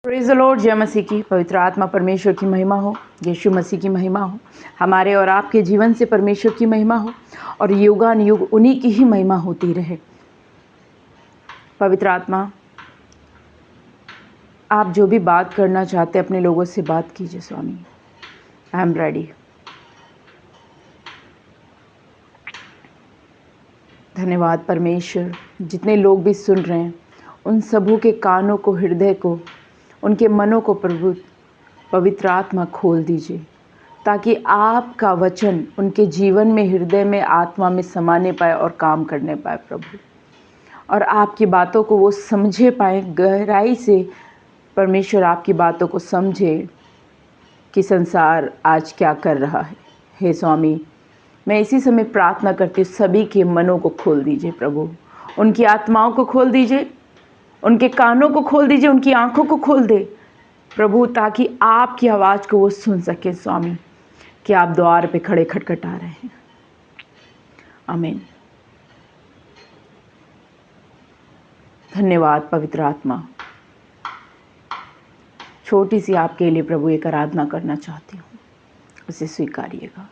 Praise the Lord. जय मसीह की। पवित्र आत्मा परमेश्वर की महिमा हो, यीशु मसीह की महिमा हो, हमारे और आपके जीवन से परमेश्वर की महिमा हो और युगानुयुग उन्हीं की ही महिमा होती रहे। पवित्र आत्मा, आप जो भी बात करना चाहते अपने लोगों से बात कीजिए स्वामी। I am ready. धन्यवाद परमेश्वर। जितने लोग भी सुन रहे हैं उन सबों के कानों को, हृदय को, उनके मनों को प्रभु पवित्र आत्मा खोल दीजिए, ताकि आपका वचन उनके जीवन में, हृदय में, आत्मा में समाने पाए और काम करने पाए प्रभु। और आपकी बातों को वो समझे पाए गहराई से। परमेश्वर आपकी बातों को समझे कि संसार आज क्या कर रहा है। हे स्वामी, मैं इसी समय प्रार्थना करती हूँ, सभी के मनों को खोल दीजिए प्रभु, उनकी आत्माओं को खोल दीजिए, उनके कानों को खोल दीजिए, उनकी आंखों को खोल दे प्रभु, ताकि आपकी आवाज़ को वो सुन सके स्वामी कि आप द्वार पे खड़े खटखटा रहे हैं। आमीन। धन्यवाद पवित्र आत्मा। छोटी सी आपके लिए प्रभु एक आराधना करना चाहती हूँ, उसे स्वीकारिएगा।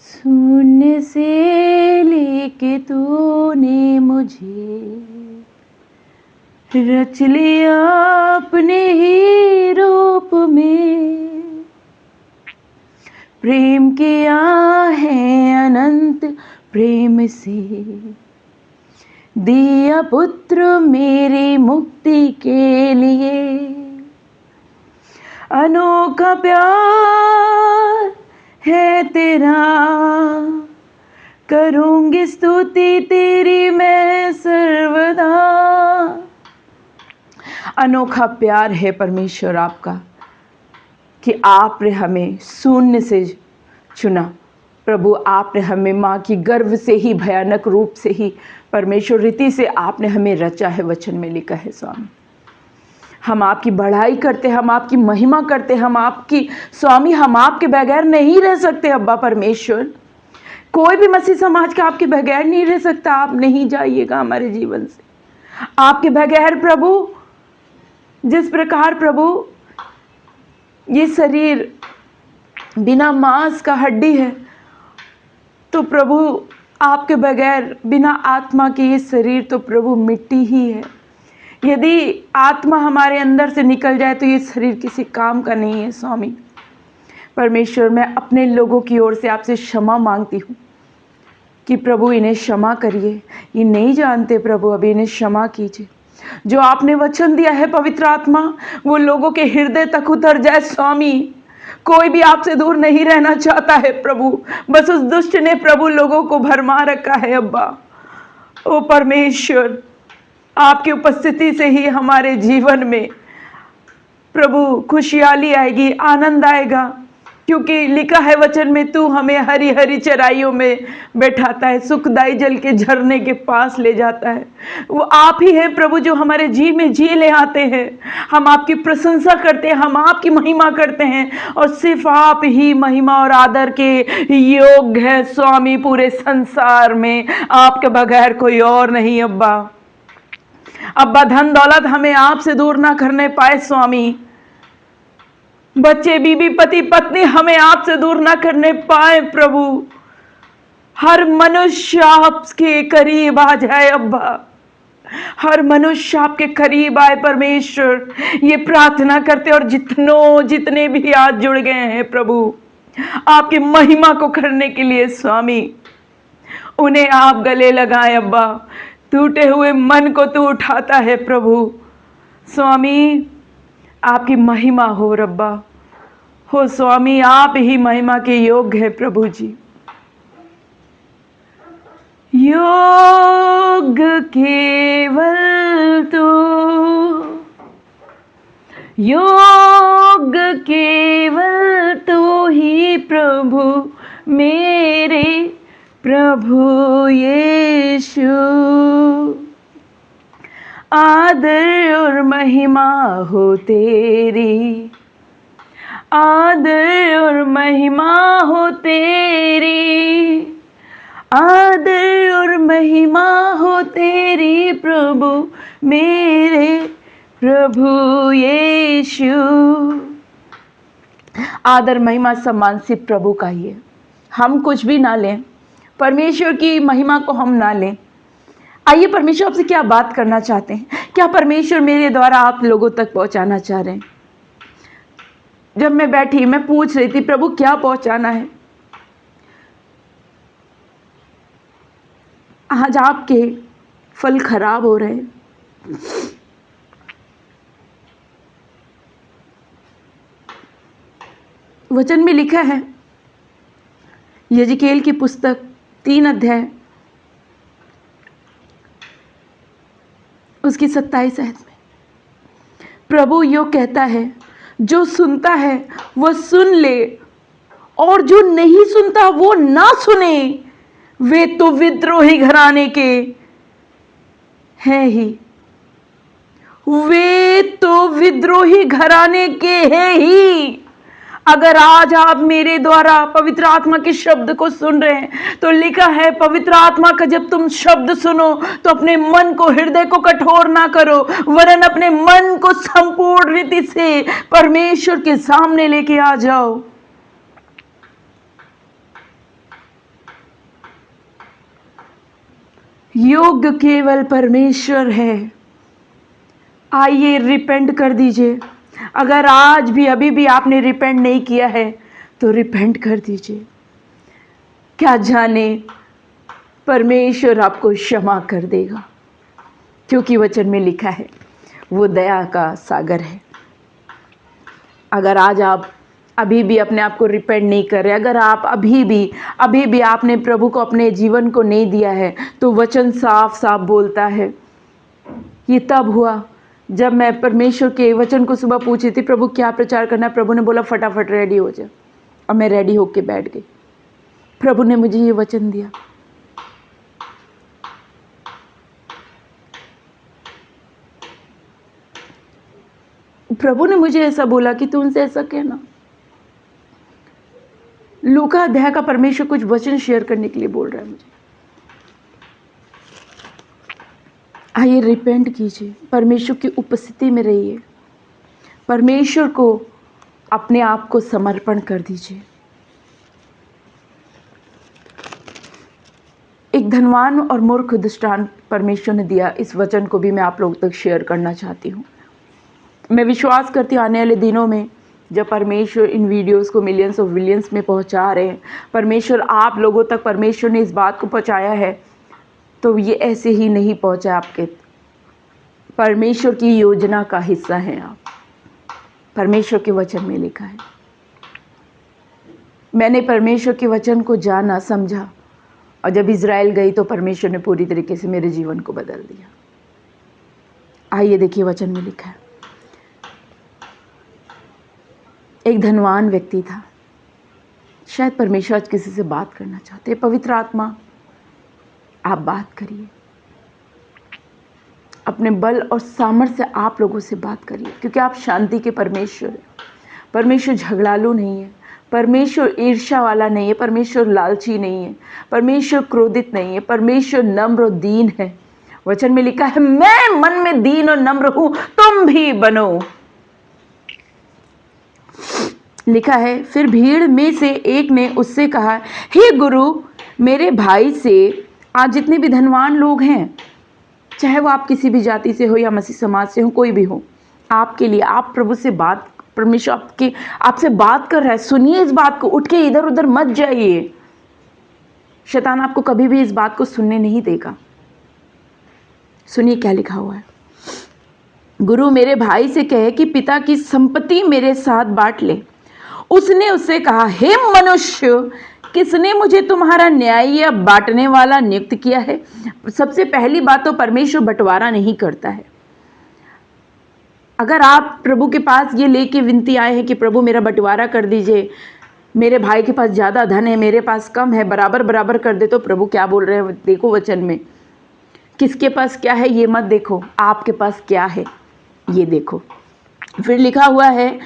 शून्य से लेके तूने मुझे रच लिया अपने ही रूप में, प्रेम किया है अनंत प्रेम से, दिया पुत्र मेरी मुक्ति के लिए। अनोखा प्यार है तेरा, करूंगी स्तुति तेरी मैं सर्वदा। अनोखा प्यार है परमेश्वर आपका कि आपने हमें शून्य से चुना प्रभु। आपने हमें माँ की गर्भ से ही, भयानक रूप से ही परमेश्वर रीति से आपने हमें रचा है। वचन में लिखा है स्वामी, हम आपकी बढ़ाई करते, हम आपकी महिमा करते, हम आपकी स्वामी, हम आपके बगैर नहीं रह सकते। अब्बा परमेश्वर, कोई भी मसीह समाज का आपके बगैर नहीं रह सकता। आप नहीं जाइएगा हमारे जीवन से आपके बगैर प्रभु। जिस प्रकार प्रभु ये शरीर बिना मांस का हड्डी है, तो प्रभु आपके बगैर बिना आत्मा के ये शरीर तो प्रभु मिट्टी ही है। यदि आत्मा हमारे अंदर से निकल जाए तो ये शरीर किसी काम का नहीं है स्वामी। परमेश्वर, मैं अपने लोगों की ओर से आपसे क्षमा मांगती हूँ कि प्रभु इन्हें क्षमा करिए, ये नहीं जानते प्रभु, अभी इन्हें क्षमा कीजिए। जो आपने वचन दिया है पवित्र आत्मा, वो लोगों के हृदय तक उतर जाए स्वामी। कोई भी आपसे दूर नहीं रहना चाहता है प्रभु, बस उस दुष्ट ने प्रभु लोगों को भरमा रखा है। अब्बा ओ परमेश्वर, आपकी उपस्थिति से ही हमारे जीवन में प्रभु खुशहाली आएगी, आनंद आएगा, क्योंकि लिखा है वचन में, तू हमें हरी हरी चराइयों में बैठाता है, सुखदाई जल के झरने के पास ले जाता है। वो आप ही हैं प्रभु जो हमारे जी में जी ले आते हैं। हम आपकी प्रशंसा करते हैं, हम आपकी महिमा करते हैं, और सिर्फ आप ही महिमा और आदर के योग्य है स्वामी। पूरे संसार में आपके बगैर कोई और नहीं। अब्बा, धन दौलत हमें आपसे दूर ना करने पाए स्वामी। बच्चे, बीबी, पति, पत्नी हमें आपसे दूर ना करने पाए प्रभु। हर मनुष्य आपके करीब आ जाए अब्बा, हर मनुष्य आपके करीब आए परमेश्वर, ये प्रार्थना करते। और जितने भी आज जुड़ गए हैं प्रभु आपकी महिमा को करने के लिए स्वामी, उन्हें आप गले लगाए अब्बा। टूटे हुए मन को तू उठाता है प्रभु स्वामी। आपकी महिमा हो रब्बा, हो स्वामी, आप ही महिमा के योग्य है प्रभु जी। योग्य केवल तू, योग्य केवल तू ही प्रभु, मेरे प्रभु यीशु। आदर और महिमा हो तेरी, आदर और महिमा हो तेरी, आदर और महिमा हो तेरी प्रभु, मेरे प्रभु यीशु। आदर महिमा सम्मान सिर्फ प्रभु का ही है। हम कुछ भी ना लें, परमेश्वर की महिमा को हम ना लें। आइए, परमेश्वर आपसे क्या बात करना चाहते हैं, क्या परमेश्वर मेरे द्वारा आप लोगों तक पहुंचाना चाह रहे हैं। जब मैं बैठी, मैं पूछ रही थी प्रभु क्या पहुंचाना है। आज आपके फल खराब हो रहे हैं, वचन में लिखा है यजिकेल की पुस्तक 3 अध्याय उसकी 27 आयत में प्रभु यो कहता है, जो सुनता है वह सुन ले, और जो नहीं सुनता वो ना सुने। वे तो विद्रोही घराने के हैं ही, वे तो विद्रोही घराने के हैं ही। अगर आज आप मेरे द्वारा पवित्र आत्मा के शब्द को सुन रहे हैं, तो लिखा है पवित्र आत्मा का जब तुम शब्द सुनो तो अपने मन को, हृदय को कठोर ना करो, वरन अपने मन को संपूर्ण रीति से परमेश्वर के सामने लेके आ जाओ। योग्य केवल परमेश्वर है। आइए रिपेंट कर दीजिए। अगर आज भी अभी भी आपने रिपेंट नहीं किया है तो रिपेंट कर दीजिए। क्या जाने परमेश्वर आपको क्षमा कर देगा, क्योंकि वचन में लिखा है वो दया का सागर है। अगर आज आप अभी भी अपने आप को रिपेंट नहीं कर रहे, अगर आप अभी भी आपने प्रभु को अपने जीवन को नहीं दिया है, तो वचन साफ साफ बोलता है। ये तब हुआ जब मैं परमेश्वर के वचन को सुबह पूछी थी प्रभु क्या प्रचार करना है। प्रभु ने बोला फटाफट रेडी हो जा, और मैं रेडी होके बैठ गई। प्रभु ने मुझे ये वचन दिया। प्रभु ने मुझे ऐसा बोला कि तू उनसे ऐसा कहना। लूका अध्याय का परमेश्वर कुछ वचन शेयर करने के लिए बोल रहा है मुझे। आइए रिपेंट कीजिए, परमेश्वर की उपस्थिति में रहिए, परमेश्वर को अपने आप को समर्पण कर दीजिए। एक धनवान और मूर्ख दृष्टांत परमेश्वर ने दिया, इस वचन को भी मैं आप लोगों तक शेयर करना चाहती हूँ। मैं विश्वास करती हूँ आने वाले दिनों में जब परमेश्वर इन वीडियोस को मिलियंस ऑफ विलियंस में पहुँचा रहे हैं, परमेश्वर आप लोगों तक परमेश्वर ने इस बात को पहुँचाया है, तो ये ऐसे ही नहीं पहुँचा। आपके परमेश्वर की योजना का हिस्सा हैं आप। परमेश्वर के वचन में लिखा है। मैंने परमेश्वर के वचन को जाना, समझा, और जब इज़राइल गई तो परमेश्वर ने पूरी तरीके से मेरे जीवन को बदल दिया। आइए देखिए वचन में लिखा है। एक धनवान व्यक्ति था। शायद परमेश्वर आज किसी से बात करना चाहते हैं। पवित्र आत्मा आप बात करिए, अपने बल और सामर्थ्य से आप लोगों से बात करिए, क्योंकि आप शांति के परमेश्वर हैं। परमेश्वर झगड़ालू नहीं है, परमेश्वर ईर्ष्या वाला नहीं है, परमेश्वर लालची नहीं है, परमेश्वर क्रोधित नहीं है, परमेश्वर नम्र और दीन है। वचन में लिखा है मैं मन में दीन और नम्र हूं, तुम भी बनो। लिखा है फिर भीड़ में से एक ने उससे कहा, हे गुरु, मेरे भाई से आज जितने भी धनवान लोग हैं, चाहे वो आप किसी भी जाति से हो या मसीह समाज से हो, कोई भी हो, आपके लिए, आप प्रभु से बात, परमेश्वर आपसे बात कर रहा है। सुनिए इस बात को, उठ के इधर उधर मत जाइए। शैतान आपको कभी भी इस बात को सुनने नहीं देगा। सुनिए क्या लिखा हुआ है। गुरु मेरे भाई से कहे कि पिता की संपत्ति मेरे साथ बांट ले। उसने उससे कहा, हे मनुष्य, किसने मुझे तुम्हारा न्यायी या बांटने वाला नियुक्त किया है? सबसे पहली बात तो परमेश्वर बंटवारा नहीं करता है। अगर आप प्रभु के पास ये लेके विनती आए हैं कि प्रभु मेरा बंटवारा कर दीजिए, मेरे भाई के पास ज़्यादा धन है, मेरे पास कम है, बराबर बराबर कर दे, तो प्रभु क्या बोल रहे हैं देखो वचन में। किसके पास क्या है ये मत देखो, आपके पास क्या है ये देखो। फिर लिखा हुआ है,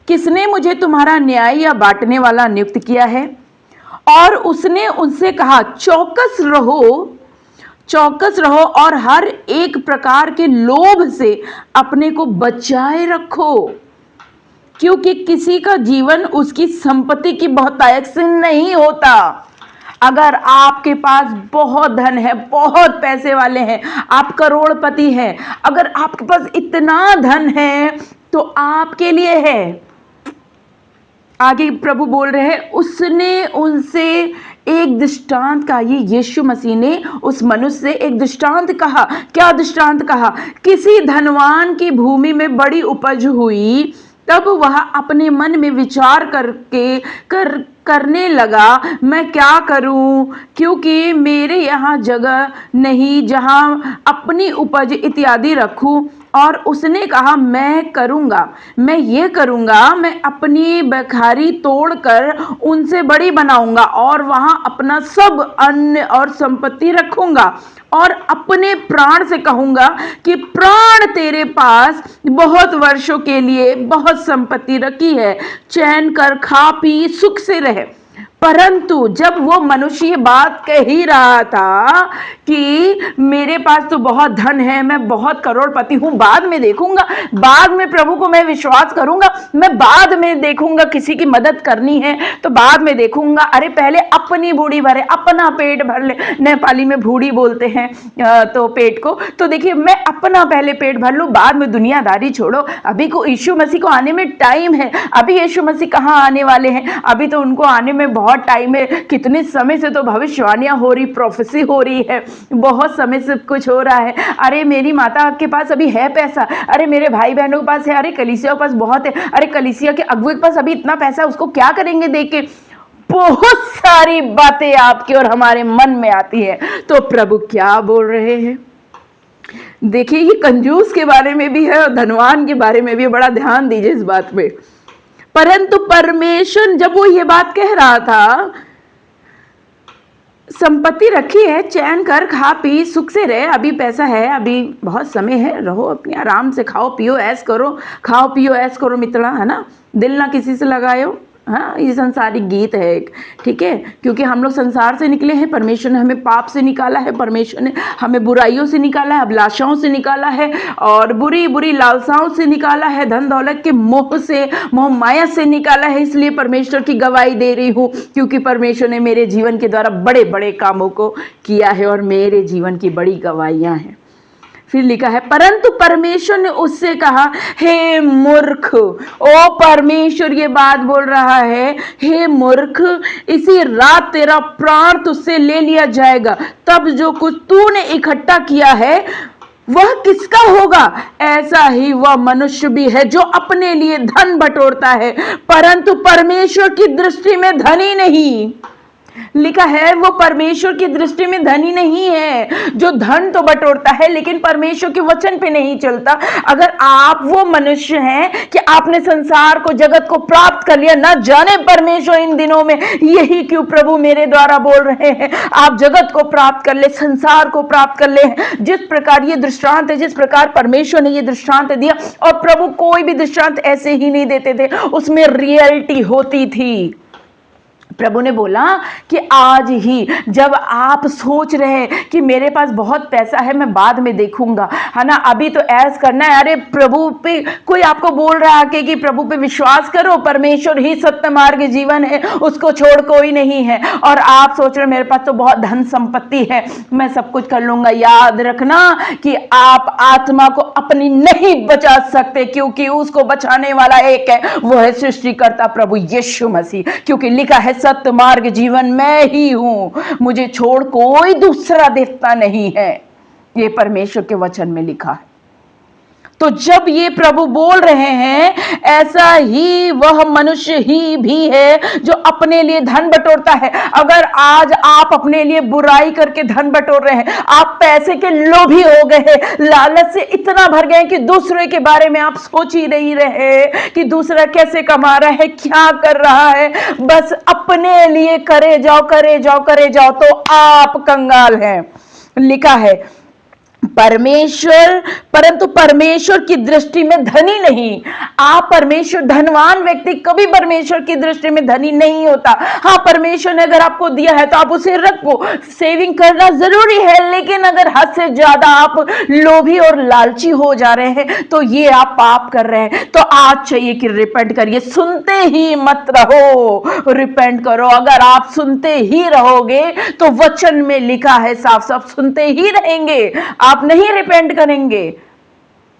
किसने मुझे तुम्हारा न्याय या बांटने वाला नियुक्त किया है? और उसने उनसे कहा, चौकस रहो और हर एक प्रकार के लोभ से अपने को बचाए रखो, क्योंकि किसी का जीवन उसकी संपत्ति की बहुतायत से नहीं होता। अगर आपके पास बहुत धन है, बहुत पैसे वाले हैं, आप करोड़पति हैं, अगर आपके पास इतना धन है तो आपके लिए है। आगे प्रभु बोल रहे हैं, उसने उनसे एक दृष्टांत कहा। ये यीशु मसीह ने उस मनुष्य से एक दृष्टांत कहा। क्या दृष्टांत कहा? किसी धनवान की भूमि में बड़ी उपज हुई, तब वह अपने मन में विचार करने लगा, मैं क्या करूं, क्योंकि मेरे यहाँ जगह नहीं जहां अपनी उपज इत्यादि रखूं। और उसने कहा, मैं ये करूंगा, मैं अपनी बखारी तोड़कर उनसे बड़ी बनाऊंगा और वहां अपना सब अन्न और संपत्ति रखूंगा, और अपने प्राण से कहूंगा कि प्राण, तेरे पास बहुत वर्षों के लिए बहुत संपत्ति रखी है, चैन कर खा पी सुख से रहे। परंतु जब वो मनुष्य ये बात कह ही रहा था कि मेरे पास तो बहुत धन है, मैं बहुत करोड़पति हूं, बाद में देखूंगा, बाद में प्रभु को मैं विश्वास करूंगा, मैं बाद में देखूंगा, किसी की मदद करनी है तो बाद में देखूंगा, अरे पहले अपनी बूढ़ी भरे, अपना पेट भर ले। नेपाली में बूढ़ी बोलते हैं तो पेट को, तो देखिए मैं अपना पहले पेट भर लूं, बाद में दुनियादारी छोड़ो। अभी को यीशु मसीह को आने में टाइम है। अभी यीशु मसीह कहाँ आने वाले हैं? अभी तो उनको आने में बहुत टाइम है। कितने समय से तो भविष्यवाणियां हो रही, प्रोफेसी हो रही है, बहुत समय से कुछ हो रहा है। अरे मेरी माता के पास अभी है पैसा, अरे मेरे भाई बहनों के पास है, अरे कलीसिया के पास बहुत है, अरे कलीसिया के अगुवे के पास अभी इतना पैसा है, उसको क्या करेंगे देख के। बहुत सारी बातें आपके और हमारे मन में आती है। तो प्रभु क्या बोल रहे हैं? देखिए, ये कंजूस के बारे में भी है और धनवान के बारे में भी। बड़ा ध्यान दीजिए इस बात पे। परंतु परमेश्वर, जब वो ये बात कह रहा था, संपत्ति रखी है, चैन कर खा पी सुख से रहे, अभी पैसा है, अभी बहुत समय है, रहो अपने आराम से, खाओ पियो ऐश करो, खाओ पियो ऐश करो मित्रा, है ना, दिल ना किसी से लगायो। हाँ, ये संसारिक गीत है एक, ठीक है, क्योंकि हम लोग संसार से निकले हैं, परमेश्वर ने हमें पाप से निकाला है, परमेश्वर ने हमें बुराइयों से निकाला है, अभिलाषाओं से निकाला है और बुरी बुरी लालसाओं से निकाला है, धन दौलत के मोह से, मोह माया से निकाला है। इसलिए परमेश्वर की गवाही दे रही हूँ, क्योंकि परमेश्वर ने मेरे जीवन के द्वारा बड़े बड़े कामों को किया है और मेरे जीवन की बड़ी गवाहियाँ हैं। फिर लिखा है, परंतु परमेश्वर ने उससे कहा, हे मूर्ख। ओ परमेश्वर ये बात बोल रहा है, हे मूर्ख, इसी रात तेरा प्राण तुझसे ले लिया जाएगा, तब जो कुछ तूने इकट्ठा किया है वह किसका होगा? ऐसा ही वह मनुष्य भी है जो अपने लिए धन बटोरता है, परंतु परमेश्वर की दृष्टि में धनी नहीं। लिखा है, वो परमेश्वर की दृष्टि में धनी नहीं है, जो धन तो बटोरता है लेकिन परमेश्वर के वचन पे नहीं चलता। अगर आप वो मनुष्य हैं कि आपने संसार को, जगत को प्राप्त कर लिया, ना जाने परमेश्वर इन दिनों में यही क्यों प्रभु मेरे द्वारा बोल रहे हैं, आप जगत को प्राप्त कर ले, संसार को प्राप्त कर ले। जिस प्रकार ये दृष्टांत है, जिस प्रकार परमेश्वर ने ये दृष्टांत दिया, और प्रभु कोई भी दृष्टांत ऐसे ही नहीं देते थे, उसमें रियलिटी होती थी। प्रभु ने बोला कि आज ही जब आप सोच रहे हैं कि मेरे पास बहुत पैसा है, मैं बाद में देखूंगा, है ना, अभी तो ऐश करना है, अरे प्रभु पे कोई आपको बोल रहा है कि प्रभु पे विश्वास करो, परमेश्वर ही सत्य मार्ग जीवन है, उसको छोड़ कोई नहीं है, और आप सोच रहे मेरे पास तो बहुत धन संपत्ति है, मैं सब कुछ कर लूंगा। याद रखना कि आप आत्मा को अपनी नहीं बचा सकते, क्योंकि उसको बचाने वाला एक है, वो है सृष्टिकर्ता प्रभु यीशु मसीह। क्योंकि लिखा है, सत्य मार्ग जीवन मैं ही हूं, मुझे छोड़ कोई दूसरा देवता नहीं है। ये परमेश्वर के वचन में लिखा है। तो जब ये प्रभु बोल रहे हैं, ऐसा ही वह मनुष्य ही भी है जो अपने लिए धन बटोरता है। अगर आज आप अपने लिए बुराई करके धन बटोर रहे हैं, आप पैसे के लोभी हो गए, लालच से इतना भर गए कि दूसरे के बारे में आप सोच ही नहीं रहे कि दूसरा कैसे कमा रहा है, क्या कर रहा है, बस अपने लिए करे जाओ, तो आप कंगाल हैं। लिखा है, परमेश्वर, परंतु परमेश्वर की दृष्टि में धनी नहीं। आप परमेश्वर, धनवान व्यक्ति कभी परमेश्वर की दृष्टि में धनी नहीं होता। हाँ, परमेश्वर ने अगर आपको दिया है तो आप उसे रखो, सेविंग करना जरूरी है, लेकिन अगर हद से ज्यादा आप लोभी और लालची हो जा रहे हैं तो ये आप पाप कर रहे हैं। तो आज चाहिए कि रिपेंट करिए, सुनते ही मत रहो, रिपेंट करो। अगर आप सुनते ही रहोगे तो वचन में लिखा है साफ साफ, सुनते ही रहेंगे, आप नहीं रिपेंट करेंगे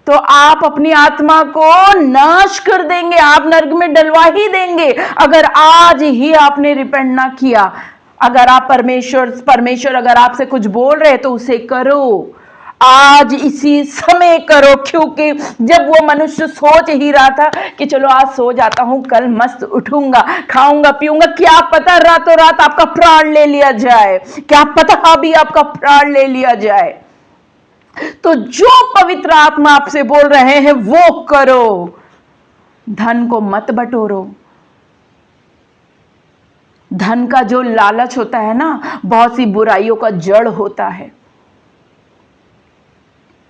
तो आप अपनी आत्मा को नाश कर देंगे, आप नरक में डलवा ही देंगे। अगर आज ही आपने रिपेंट ना किया, अगर आप परमेश्वर अगर आपसे कुछ बोल रहे तो उसे करो, आज इसी समय करो। क्योंकि जब वो मनुष्य सोच ही रहा था कि चलो आज सो जाता हूं, कल मस्त उठूंगा, खाऊंगा पीऊंगा, क्या पता रातों रात आपका प्राण ले लिया जाए, क्या पता अभी आपका प्राण ले लिया जाए। तो जो पवित्र आत्मा आपसे बोल रहे हैं वो करो, धन को मत बटोरो। धन का जो लालच होता है ना, बहुत सी बुराइयों का जड़ होता है।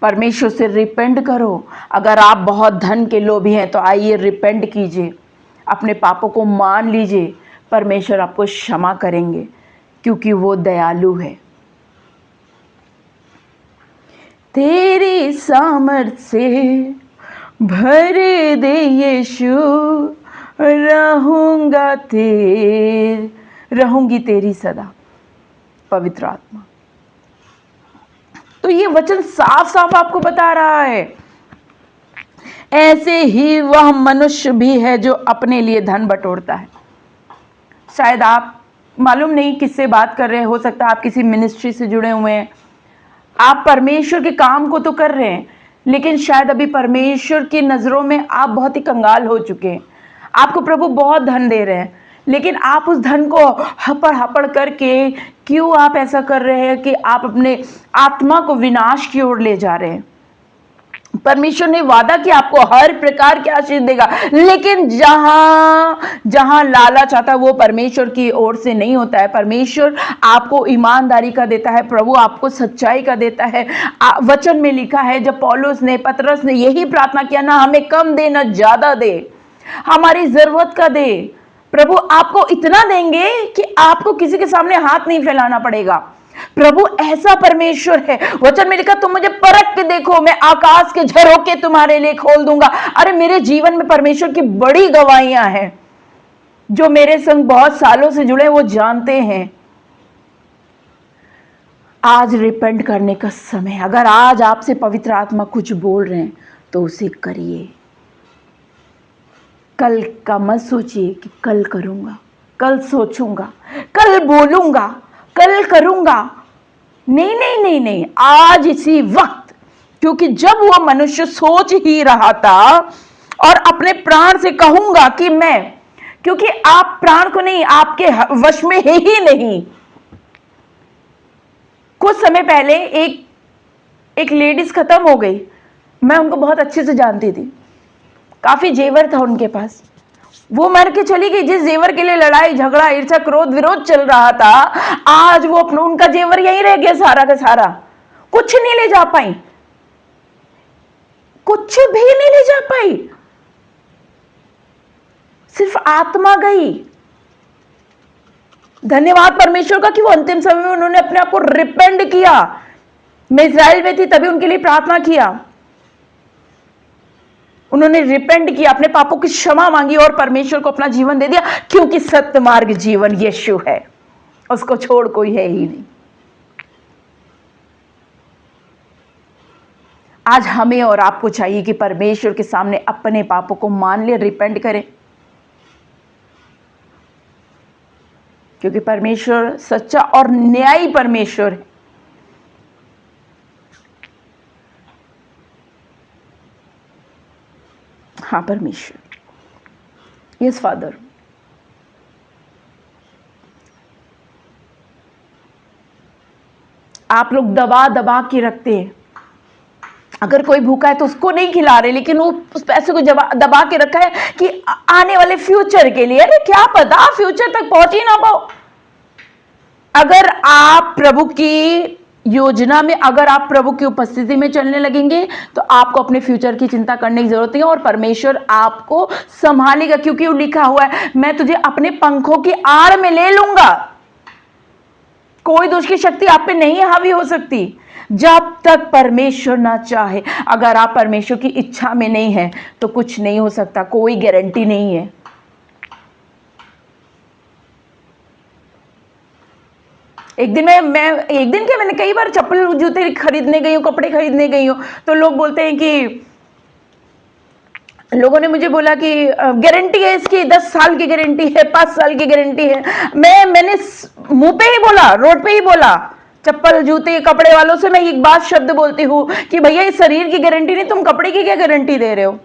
परमेश्वर से रिपेंट करो। अगर आप बहुत धन के लोभी हैं तो आइए रिपेंट कीजिए, अपने पापों को मान लीजिए, परमेश्वर आपको क्षमा करेंगे क्योंकि वो दयालु है। तेरी सामर्थ से भर दे यीशु, रहूंगी तेरी सदा, पवित्र आत्मा। तो ये वचन साफ साफ आपको बता रहा है। ऐसे ही वह मनुष्य भी है जो अपने लिए धन बटोरता है। शायद आप मालूम नहीं किससे बात कर रहे हैं, हो सकता है आप किसी मिनिस्ट्री से जुड़े हुए हैं, आप परमेश्वर के काम को तो कर रहे हैं, लेकिन शायद अभी परमेश्वर की नजरों में आप बहुत ही कंगाल हो चुके हैं। आपको प्रभु बहुत धन दे रहे हैं, लेकिन आप उस धन को हपड़ हपड़ करके क्यों आप ऐसा कर रहे हैं कि आप अपने आत्मा को विनाश की ओर ले जा रहे हैं। परमेश्वर ने वादा किया आपको हर प्रकार की आशीष देगा, लेकिन जहां लालच आता है वो परमेश्वर की ओर से नहीं होता है। परमेश्वर आपको ईमानदारी का देता है, प्रभु आपको सच्चाई का देता है। वचन में लिखा है, जब पौलुस ने, पतरस ने यही प्रार्थना किया ना, हमें कम दे ना ज्यादा दे, हमारी जरूरत का दे। प्रभु आपको इतना देंगे कि आपको किसी के सामने हाथ नहीं फैलाना पड़ेगा। प्रभु ऐसा परमेश्वर है। वचन में लिखा, तुम मुझे परख के देखो, मैं आकाश के झरोखे तुम्हारे लिए खोल दूंगा। अरे मेरे जीवन में परमेश्वर की बड़ी गवाहियां हैं। जो मेरे संग बहुत सालों से जुड़े वो जानते हैं। आज रिपेंट करने का समय है। अगर आज आपसे पवित्र आत्मा कुछ बोल रहे हैं तो उसे करिए। कल का मत सोचिए कि कल करूंगा, कल सोचूंगा, कल बोलूंगा, कल करूंगा। नहीं नहीं नहीं नहीं, आज इसी वक्त। क्योंकि जब वो मनुष्य सोच ही रहा था और अपने प्राण से कहूंगा कि मैं, क्योंकि आप प्राण को नहीं, आपके वश में है ही नहीं। कुछ समय पहले एक लेडीज खत्म हो गई, मैं उनको बहुत अच्छे से जानती थी, काफी जेवर था उनके पास, वो मर के चली गई। जिस जेवर के लिए लड़ाई झगड़ा ईर्ष्या क्रोध विरोध चल रहा था, आज वो अपना उनका जेवर यहीं रह गया सारा का सारा। कुछ नहीं ले जा पाई, कुछ भी नहीं ले जा पाई, सिर्फ आत्मा गई। धन्यवाद परमेश्वर का कि वो अंतिम समय में उन्होंने अपने आप को रिपेंट किया। मैं इजराइल में थी तभी उनके लिए प्रार्थना किया, उन्होंने रिपेंट किया, अपने पापों की क्षमा मांगी और परमेश्वर को अपना जीवन दे दिया। क्योंकि सत्य मार्ग जीवन यीशु है, उसको छोड़ कोई है ही नहीं। आज हमें और आपको चाहिए कि परमेश्वर के सामने अपने पापों को मान ले, रिपेंट करें। क्योंकि परमेश्वर सच्चा और न्यायी परमेश्वर है। हाँ परमेश्वर, यस फादर। आप लोग दबा दबा के रखते हैं। अगर कोई भूखा है तो उसको नहीं खिला रहे, लेकिन वो उस पैसे को दबा के रखा है कि आने वाले फ्यूचर के लिए। अरे क्या पता फ्यूचर तक पहुंच ही ना पाओ। अगर आप प्रभु की योजना में अगर आप प्रभु की उपस्थिति में चलने लगेंगे तो आपको अपने फ्यूचर की चिंता करने की जरूरत नहीं है और परमेश्वर आपको संभालेगा, क्योंकि वो लिखा हुआ है, मैं तुझे अपने पंखों की आड़ में ले लूंगा। कोई दुष्ट की शक्ति आप पे नहीं हावी हो सकती जब तक परमेश्वर ना चाहे। अगर आप परमेश्वर की इच्छा में नहीं है तो कुछ नहीं हो सकता, कोई गारंटी नहीं है। एक दिन मैंने कई बार चप्पल जूते खरीदने गई हूँ, कपड़े खरीदने गई हूँ, तो लोग बोलते हैं कि लोगों ने मुझे बोला कि गारंटी है इसकी, 10 साल की गारंटी है, 5 साल की गारंटी है। मैंने मुंह पे ही बोला, रोड पे ही बोला, चप्पल जूते कपड़े वालों से मैं एक बात शब्द बोलती हूँ कि भैया इस शरीर की गारंटी नहीं, तुम कपड़े की क्या गारंटी दे रहे हो?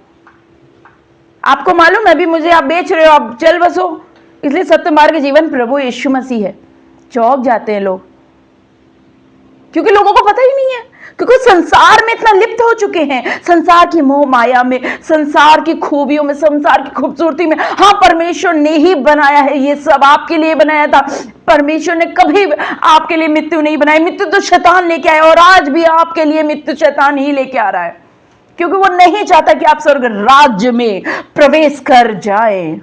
आपको मालूम है अभी मुझे आप बेच रहे हो, आप चल बसो। इसलिए सत्य मार्ग जीवन प्रभु यीशु मसीह है। चौंक जाते हैं लोग, क्योंकि लोगों को पता ही नहीं है, क्योंकि संसार में इतना लिप्त हो चुके हैं, संसार की मोह माया में, संसार की खूबियों में, संसार की खूबसूरती में। हाँ, परमेश्वर ने ही बनाया है, ये सब आपके लिए बनाया था। परमेश्वर ने कभी आपके लिए मृत्यु नहीं बनाई, मृत्यु तो शैतान लेके आया, और आज भी आपके लिए मृत्यु शैतान ही लेके आ रहा है, क्योंकि वो नहीं चाहता कि आप स्वर्ग राज्य में प्रवेश कर जाएं।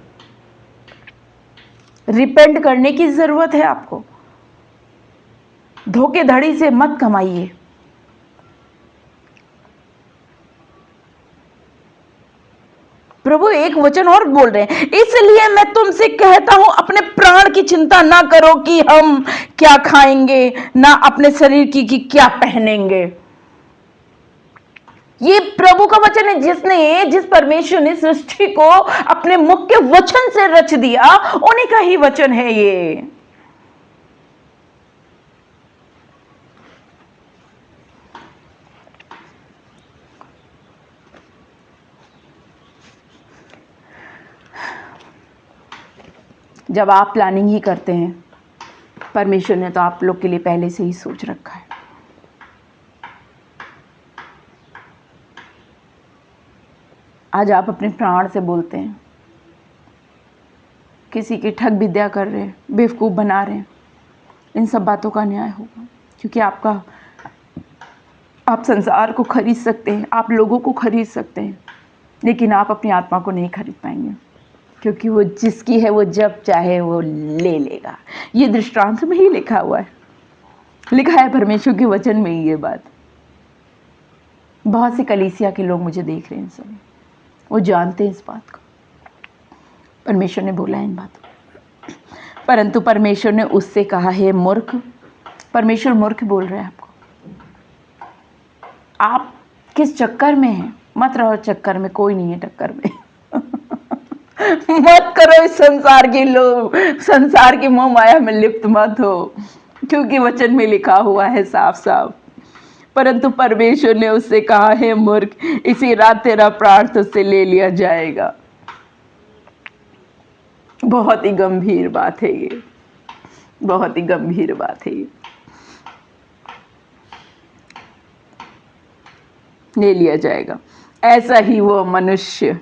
रिपेंट करने की जरूरत है आपको, धोखेधड़ी से मत कमाइए। प्रभु एक वचन और बोल रहे हैं, इसलिए मैं तुमसे कहता हूं अपने प्राण की चिंता ना करो कि हम क्या खाएंगे, ना अपने शरीर की कि क्या पहनेंगे। ये प्रभु का वचन है, जिस परमेश्वर ने सृष्टि को अपने मुख के वचन से रच दिया, उन्हीं का ही वचन है ये। जब आप प्लानिंग ही करते हैं, परमेश्वर ने तो आप लोग के लिए पहले से ही सोच रखा है। आज आप अपने प्राण से बोलते हैं, किसी की ठग विद्या कर रहे हैं, बेवकूफ़ बना रहे हैं, इन सब बातों का न्याय होगा, क्योंकि आप संसार को खरीद सकते हैं, आप लोगों को खरीद सकते हैं, लेकिन आप अपनी आत्मा को नहीं खरीद पाएंगे, क्योंकि वो जिसकी है वो जब चाहे वो ले लेगा। ये दृष्टांत में ही लिखा हुआ है, लिखा है परमेश्वर के वचन में ही ये बात। बहुत सी कलीसिया के लोग मुझे देख रहे हैं, सब वो जानते हैं इस बात को, परमेश्वर ने बोला है इन बातों। परंतु परमेश्वर ने उससे कहा, हे मूर्ख, परमेश्वर मूर्ख बोल रहे हैं आपको, आप किस चक्कर में हैं? मत रहो चक्कर में, कोई नहीं है टक्कर में। मत करो इस संसार की मोह माया में लिप्त मत हो, क्योंकि वचन में लिखा हुआ है साफ साफ। परंतु परमेश्वर ने उससे कहा, हे मूर्ख, इसी रात तेरा प्राण तुझसे ले लिया जाएगा। बहुत ही गंभीर बात है ये, बहुत ही गंभीर बात है ये। ले लिया जाएगा। ऐसा ही वो मनुष्य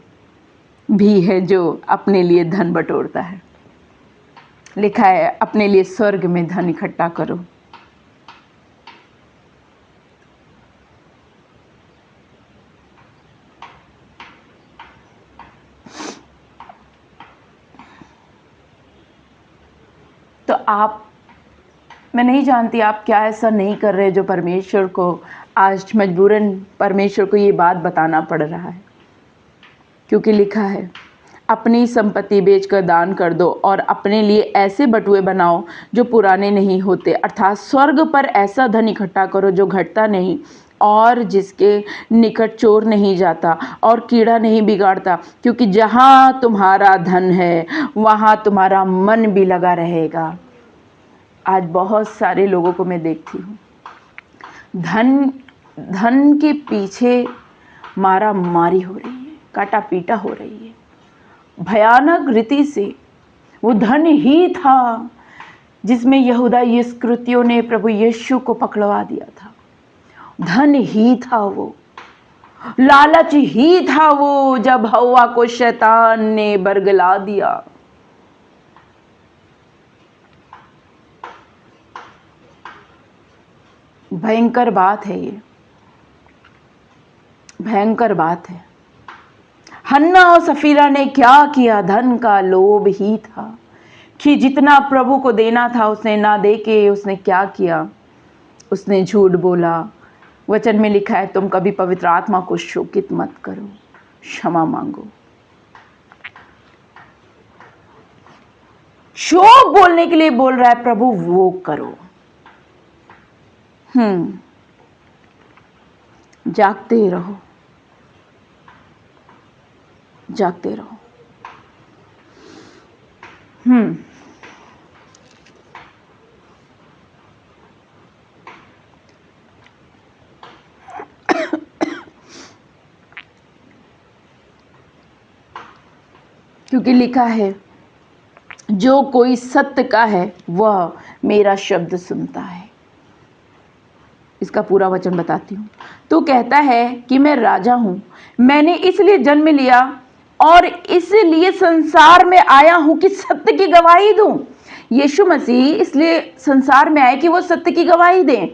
भी है जो अपने लिए धन बटोरता है। लिखा है, अपने लिए स्वर्ग में धन इकट्ठा करो। तो मैं नहीं जानती आप क्या ऐसा नहीं कर रहे जो परमेश्वर को आज मजबूरन परमेश्वर को ये बात बताना पड़ रहा है, क्योंकि लिखा है, अपनी संपत्ति बेचकर दान कर दो और अपने लिए ऐसे बटुए बनाओ जो पुराने नहीं होते, अर्थात स्वर्ग पर ऐसा धन इकट्ठा करो जो घटता नहीं और जिसके निकट चोर नहीं जाता और कीड़ा नहीं बिगाड़ता, क्योंकि जहाँ तुम्हारा धन है वहाँ तुम्हारा मन भी लगा रहेगा। आज बहुत सारे लोगों को मैं देखती हूँ, धन के पीछे मारा मारी हो रही है, काटा पीटा हो रही है भयानक रीति से। वो धन ही था जिसमें यहूदा इस्करियोती ने प्रभु यीशु को पकड़वा दिया था। धन ही था वो, लालच ही था वो, जब हव्वा को शैतान ने बरगला दिया। भयंकर बात है, ये भयंकर बात है। हन्ना और सफीरा ने क्या किया? धन का लोभ ही था कि जितना प्रभु को देना था उसने ना दे के उसने क्या किया? उसने झूठ बोला। वचन में लिखा है, तुम कभी पवित्र आत्मा को शोकित मत करो, क्षमा मांगो। शोक बोलने के लिए बोल रहा है प्रभु, वो करो। जागते रहो, जागते रहो। क्योंकि लिखा है, जो कोई सत्य का है वह मेरा शब्द सुनता है। इसका पूरा वचन बताती हूँ। तो कहता है कि मैं राजा हूँ, मैंने इसलिए जन्म लिया और इसलिए संसार में आया हूँ कि सत्य की गवाही दूं। यीशु मसीह इसलिए संसार में आए कि वो सत्य की गवाही दें।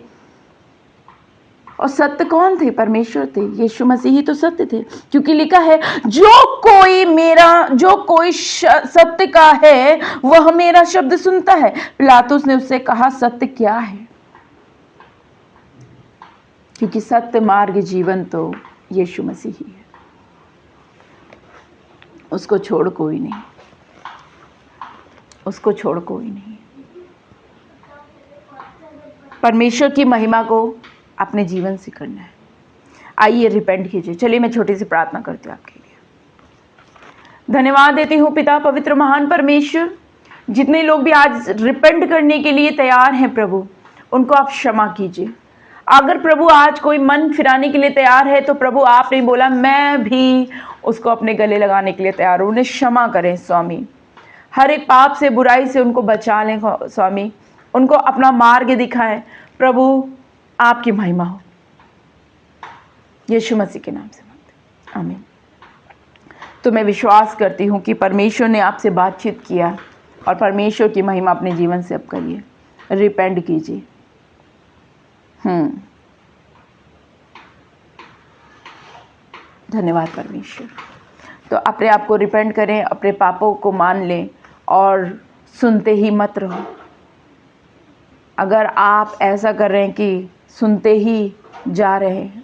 और सत्य कौन थे? परमेश्वर थे। यीशु मसीह ही तो सत्य थे, क्योंकि लिखा है, जो कोई सत्य का है वह मेरा शब्द सुनता है। पिलातुस ने उससे कहा, सत्य क्या है? क्योंकि सत्य, मार्ग, जीवन तो यीशु मसीह ही है, उसको छोड़ कोई नहीं, उसको छोड़ कोई नहीं। परमेश्वर की महिमा को अपने जीवन से करना है। आइए रिपेंट कीजिए। चलिए मैं छोटी सी प्रार्थना करती हूँ आपके लिए। धन्यवाद देती हूँ पिता, पवित्र महान परमेश्वर, जितने लोग भी आज रिपेंट करने के लिए तैयार हैं प्रभु, उनको आप क्षमा कीजिए। अगर प्रभु आज कोई मन फिराने के लिए तैयार है तो प्रभु आपने बोला मैं भी उसको अपने गले लगाने के लिए तैयार हूँ। उन्हें क्षमा करें स्वामी, हर एक पाप से, बुराई से उनको बचा लें स्वामी, उनको अपना मार्ग दिखाएं प्रभु। आपकी महिमा हो, यीशु मसीह के नाम से मांगते, आमीन। तो मैं विश्वास करती हूँ कि परमेश्वर ने आपसे बातचीत किया और परमेश्वर की महिमा अपने जीवन से अब करिए, रिपेंट कीजिए। धन्यवाद परमेश्वर। तो अपने आप को रिपेंट करें, अपने पापों को मान लें और सुनते ही मत रहो। अगर आप ऐसा कर रहे हैं कि सुनते ही जा रहे हैं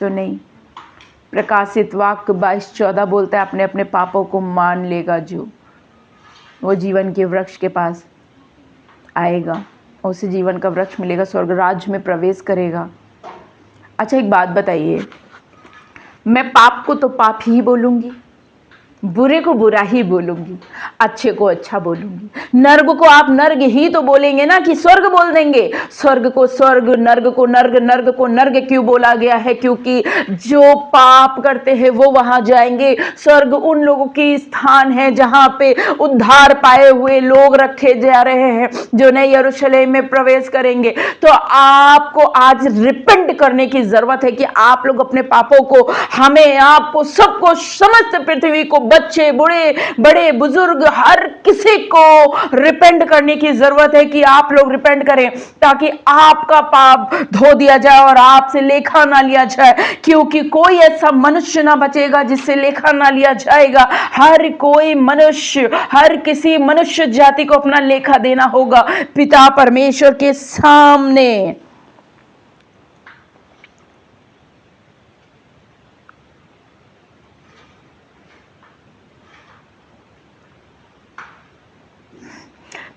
तो नहीं। प्रकाशित वाक्य 22:14 बोलता है, अपने अपने पापों को मान लेगा जो, वो जीवन के वृक्ष के पास आएगा, उसे जीवन का वृक्ष मिलेगा, स्वर्ग राज्य में प्रवेश करेगा। अच्छा एक बात बताइए, मैं पाप को तो पाप ही बोलूँगी, बुरे को बुरा ही बोलूँगी, अच्छे को अच्छा बोलूँगी। नर्क को आप नर्क ही तो बोलेंगे ना, कि स्वर्ग बोल देंगे? स्वर्ग को स्वर्ग, नर्क को नर्क, नर्क को नर्क क्यों बोला गया है? क्योंकि जो पाप करते हैं वो वहां जाएंगे। स्वर्ग उन लोगों की स्थान है जहां पे उद्धार पाए हुए लोग रखे जा रहे हैं, जो नए यरूशलेम में प्रवेश करेंगे। तो आपको आज रिपेंट करने की जरूरत है कि आप लोग अपने पापों को, हमें, आपको, सबको, समस्त पृथ्वी को, बच्चे, बूढ़े, बड़े, बुजुर्ग, हर किसी को रिपेंट करने की जरूरत है कि आप लोग रिपेंट करें, ताकि आपका पाप धो दिया जाए और आपसे लेखा ना लिया जाए। क्योंकि कोई ऐसा मनुष्य ना बचेगा जिससे लेखा ना लिया जाएगा। हर कोई मनुष्य, हर किसी मनुष्य जाति को अपना लेखा देना होगा पिता परमेश्वर के सामने।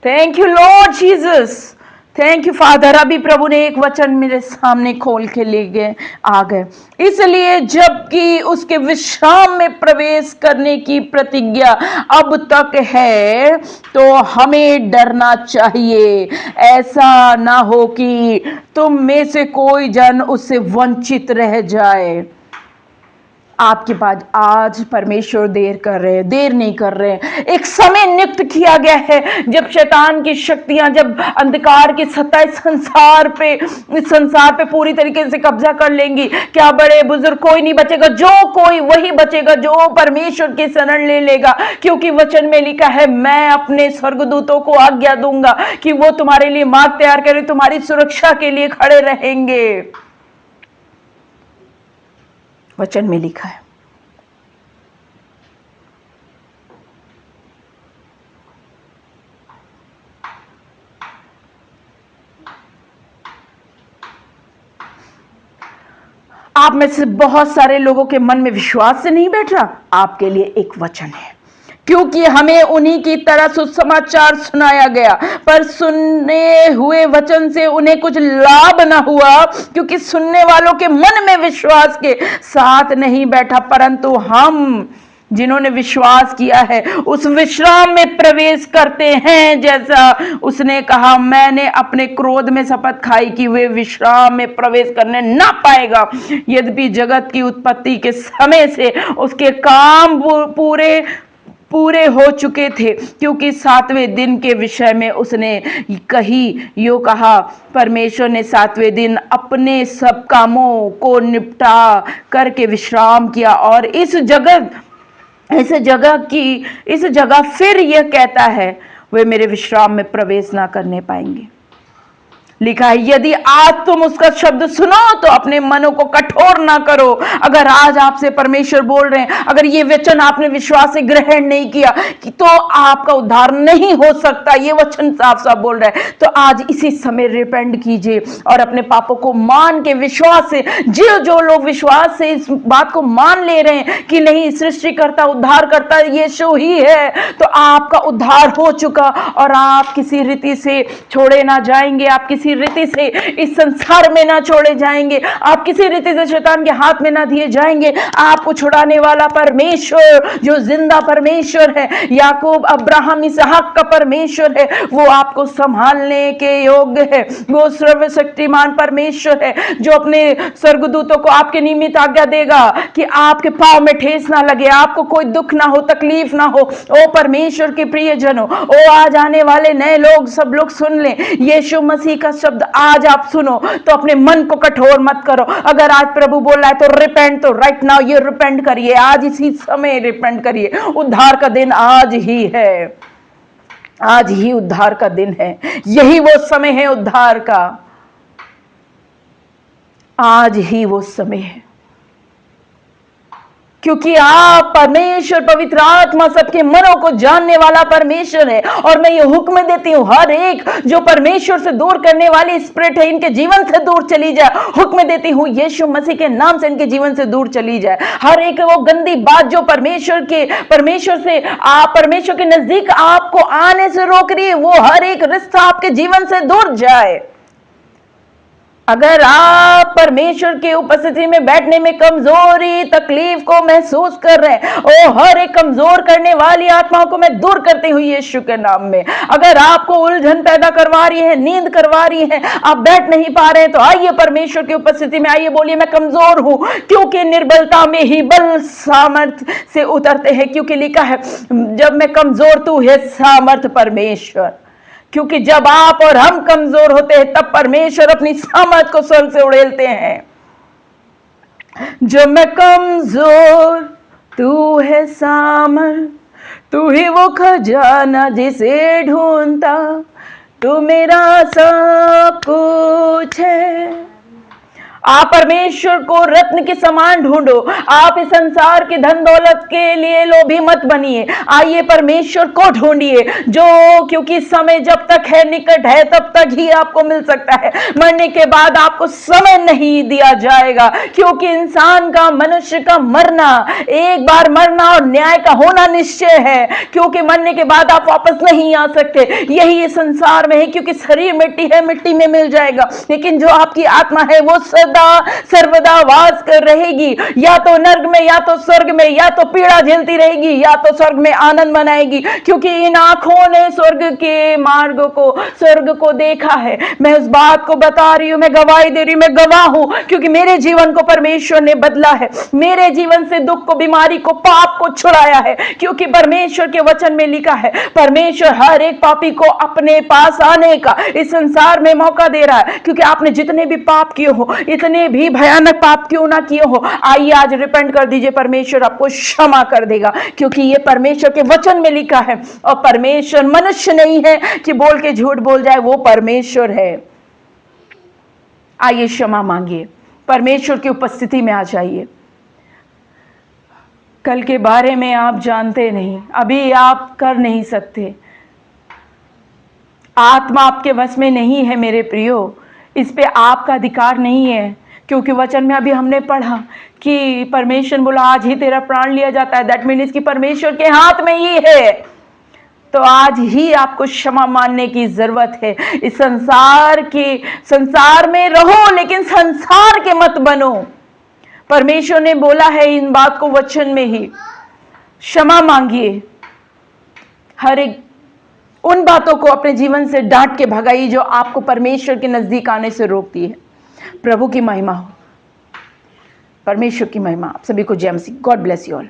Thank you Lord Jesus, thank you father. अभी प्रभु ने एक वचन मेरे सामने खोल के ले गए आ गए। इसलिए जबकि उसके विश्राम में प्रवेश करने की प्रतिज्ञा अब तक है, तो हमें डरना चाहिए। ऐसा ना हो कि तुम में से कोई जन उससे वंचित रह जाए। आपके पास आज परमेश्वर देर कर रहे हैं, देर नहीं कर रहे हैं। एक समय नियुक्त किया गया है जब शैतान की शक्तियां, जब अंधकार की सत्ताएं संसार पे पूरी तरीके से कब्जा कर लेंगी। क्या बड़े बुजुर्ग, कोई नहीं बचेगा, जो कोई वही बचेगा जो परमेश्वर की शरण ले लेगा। क्योंकि वचन में लिखा है, मैं अपने स्वर्गदूतों को आज्ञा दूंगा कि वो तुम्हारे लिए मार्ग तैयार करें, तुम्हारी सुरक्षा के लिए खड़े रहेंगे। वचन में लिखा है। आप में से बहुत सारे लोगों के मन में विश्वास से नहीं बैठ रहा, आपके लिए एक वचन है। क्योंकि हमें उन्हीं की तरह सुसमाचार सुनाया गया, पर सुनने हुए वचन से उन्हें कुछ लाभ न हुआ, क्योंकि सुनने वालों के मन में विश्वास के साथ नहीं बैठा। परंतु हम जिन्होंने विश्वास किया है उस विश्राम में प्रवेश करते हैं, जैसा उसने कहा, मैंने अपने क्रोध में शपथ खाई कि वे विश्राम में प्रवेश करने ना पाएगा। यद्यपि जगत की उत्पत्ति के समय से उसके काम पूरे हो चुके थे, क्योंकि 7वें दिन के विषय में उसने यो कहा, परमेश्वर ने 7वें दिन अपने सब कामों को निपटा करके विश्राम किया। और इस जगह फिर यह कहता है, वे मेरे विश्राम में प्रवेश ना करने पाएंगे। लिखा है, यदि आज तुम उसका शब्द सुनो तो अपने मनों को कठोर ना करो। अगर आज आपसे परमेश्वर बोल रहे हैं, अगर ये वचन आपने विश्वास से ग्रहण नहीं किया तो आपका उद्धार नहीं हो सकता, ये वचन साफ साफ बोल रहा है। तो आज इसी समय रिपेंट कीजिए और अपने पापों को मान के विश्वास से, जो लोग विश्वास से इस बात को मान ले रहे हैं कि नहीं, सृष्टिकर्ता उद्धार करता यीशु ही है, तो आपका उद्धार हो चुका और आप किसी रीति से छोड़े ना जाएंगे, आप किसी रीति से इस संसार में ना छोड़े जाएंगे, आप किसी रीति से शैतान के हाथ में ना दिए जाएंगे। आपको छुड़ाने वाला परमेश्वर जो जिंदा परमेश्वर है, याकूब अब्राहम इसहाक का परमेश्वर है, वो आपको संभालने के योग्य है। वो सर्वशक्तिमान परमेश्वर है जो अपने स्वर्गदूतों को आपके निमित्त आज्ञा देगा कि आपके पांव में ठेस ना लगे, आपको कोई दुख ना हो, तकलीफ ना हो। ओ परमेश्वर के प्रियजनों, ओ आज आने वाले नए लोग, सब लोग सुन लें, यीशु मसीह का शब्द आज आप सुनो तो अपने मन को कठोर मत करो। अगर आज प्रभु बोल रहा है तो रिपेंट, तो राइट नाउ ये रिपेंट करिए, आज इसी समय रिपेंट करिए। उद्धार का दिन आज ही है, आज ही उद्धार का दिन है, यही वो समय है उद्धार का, आज ही वो समय है। क्योंकि आप परमेश्वर पवित्र आत्मा सबके मनों को जानने वाला परमेश्वर है। और मैं ये हुक्म देती हूं, हर एक जो परमेश्वर से दूर करने वाली स्पिरिट है, इनके जीवन से दूर चली जाए। हुक्म देती हूं यीशु मसीह के नाम से इनके जीवन से दूर चली जाए। हर एक वो गंदी बात जो परमेश्वर के नजदीक आपको आने से रोक रही है, वो हर एक रिश्ता आपके जीवन से दूर जाए। अगर आप परमेश्वर की उपस्थिति में बैठने में कमजोरी, तकलीफ को महसूस कर रहे हैं, ओ हर एक कमजोर करने वाली आत्माओं को मैं दूर करती हूँ यीशु के नाम में। अगर आपको उलझन पैदा करवा रही है, नींद करवा रही है, आप बैठ नहीं पा रहे हैं, तो आइए परमेश्वर की उपस्थिति में आइए, बोलिए मैं कमजोर हूं, क्योंकि निर्बलता में ही बल सामर्थ्य से उतरते हैं। क्योंकि लिखा है, जब मैं कमजोर तू है सामर्थ परमेश्वर। क्योंकि जब आप और हम कमजोर होते हैं तब परमेश्वर अपनी सामर्थ को स्वर्ग से उड़ेलते हैं। जब मैं कमजोर तू है सामर्थ, तू ही वो खजाना जिसे ढूंढता, तू मेरा सब कुछ है। आप परमेश्वर को रत्न के समान ढूंढो। आप इस संसार की धन दौलत के लिए लोभी मत बनिए, आइए परमेश्वर को ढूंढिए, जो क्योंकि समय जब तक है, निकट है, तब तक ही आपको मिल सकता है। मरने के बाद आपको समय नहीं दिया जाएगा, क्योंकि इंसान का, मनुष्य का मरना, एक बार मरना और न्याय का होना निश्चय है, क्योंकि मरने के बाद आप वापस नहीं आ सकते। यही इस संसार में है, क्योंकि शरीर मिट्टी है, मिट्टी में मिल जाएगा, लेकिन जो आपकी आत्मा है वो सदा सदा सर्वदा वास कर रहेगी, या तो नर्क में या तो स्वर्ग में, या तो पीड़ा झेलती रहेगी या तो स्वर्ग में आनंद मनाएगी, क्योंकि इन आंखों ने स्वर्ग के मार्ग को, स्वर्ग को देखा है। मैं उस बात को बता रही हूं, मैं गवाही दे रही हूं, मैं गवाह हूं, क्योंकि मेरे जीवन को परमेश्वर ने बदला है। मेरे जीवन से दुख को, बीमारी को, पाप को छुड़ाया है, क्योंकि परमेश्वर के वचन में लिखा है परमेश्वर हर एक पापी को अपने पास आने का इस संसार में मौका दे रहा है। क्योंकि आपने जितने भी पाप किए हो, इतने भी भयानक पाप क्यों ना किए हो, आइए आज रिपेंट कर दीजिए, परमेश्वर आपको क्षमा कर देगा, क्योंकि ये परमेश्वर के वचन में लिखा है। और परमेश्वर मनुष्य नहीं है कि बोल के झूठ बोल जाए, वो परमेश्वर है। आइए क्षमा मांगिए, परमेश्वर की उपस्थिति में आ जाइए। कल के बारे में आप जानते नहीं, अभी आप कर नहीं सकते, आत्मा आपके वश में नहीं है मेरे प्रियो, इस पे आपका अधिकार नहीं है। क्योंकि वचन में अभी हमने पढ़ा कि परमेश्वर बोला आज ही तेरा प्राण लिया जाता है, दैट मीन्स कि परमेश्वर के हाथ में ही है। तो आज ही आपको क्षमा मानने की जरूरत है। इस संसार में रहो, लेकिन संसार के मत बनो। परमेश्वर ने बोला है इन बात को वचन में ही। क्षमा मांगिए, हर एक उन बातों को अपने जीवन से डांट के भगाइए जो आपको परमेश्वर के नजदीक आने से रोकती है। प्रभु की महिमा हो, परमेश्वर की महिमा। आप सभी को जय मसीह। God bless you all.